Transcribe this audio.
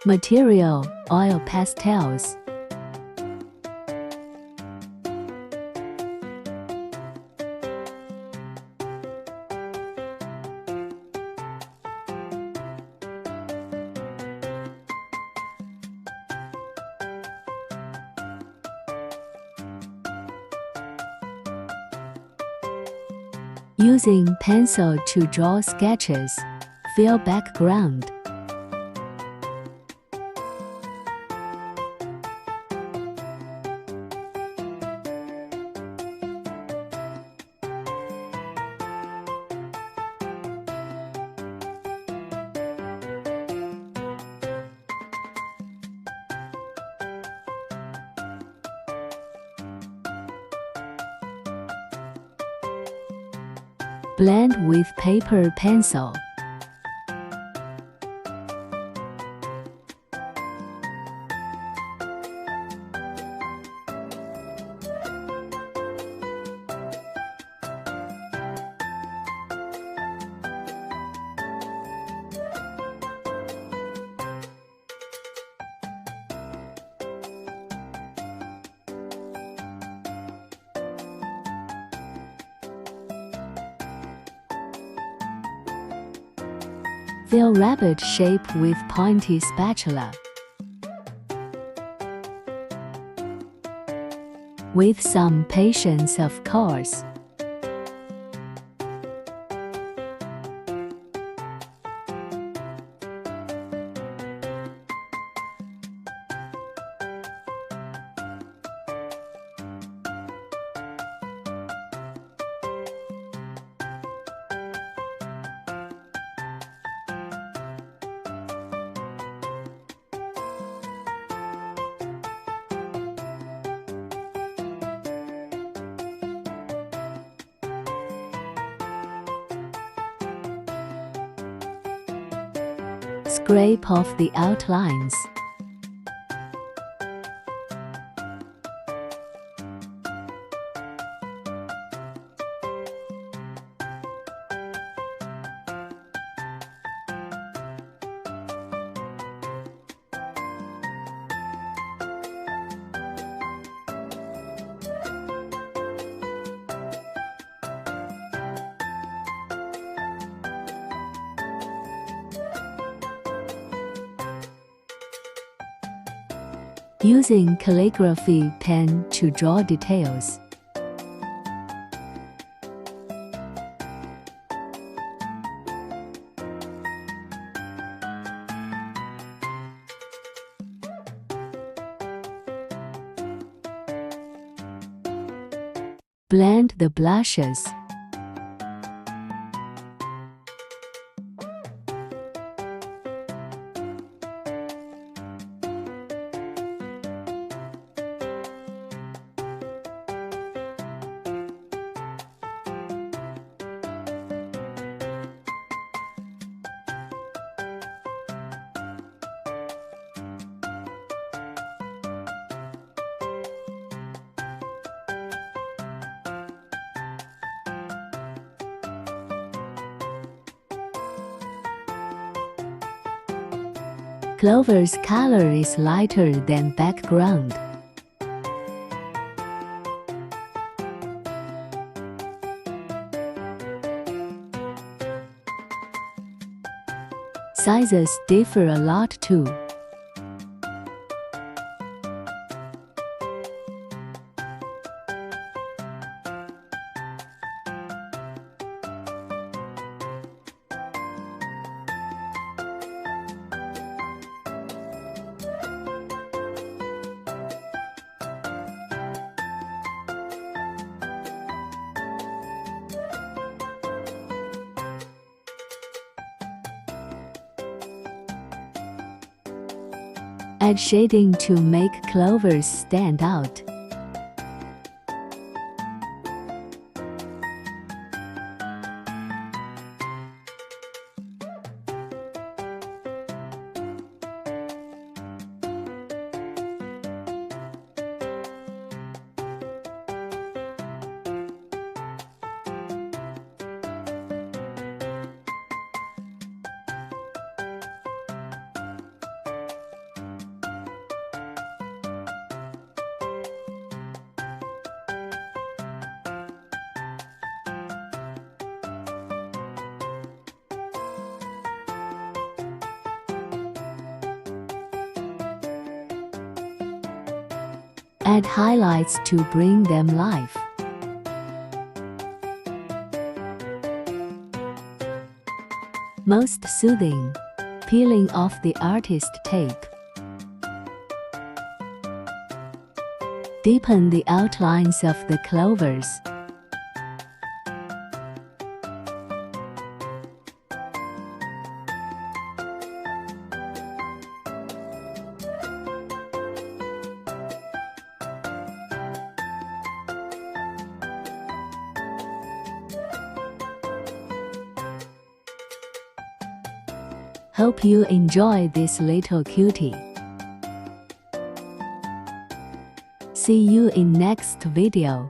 Material: oil pastels. Using pencil to draw sketches. Fill background. Blend with paper pencil. Fill rabbit shape with pointy spatula. With some patience, of course. Scrape off the outlines. Using calligraphy pen to draw details. Blend the blushes. Clover's color is lighter than background. Sizes differ a lot too. Add shading to make clovers stand out. Add highlights to bring them life. Most soothing. Peeling off the artist tape. Deepen the outlines of the clovers. Hope you enjoy this little cutie. See you in next video.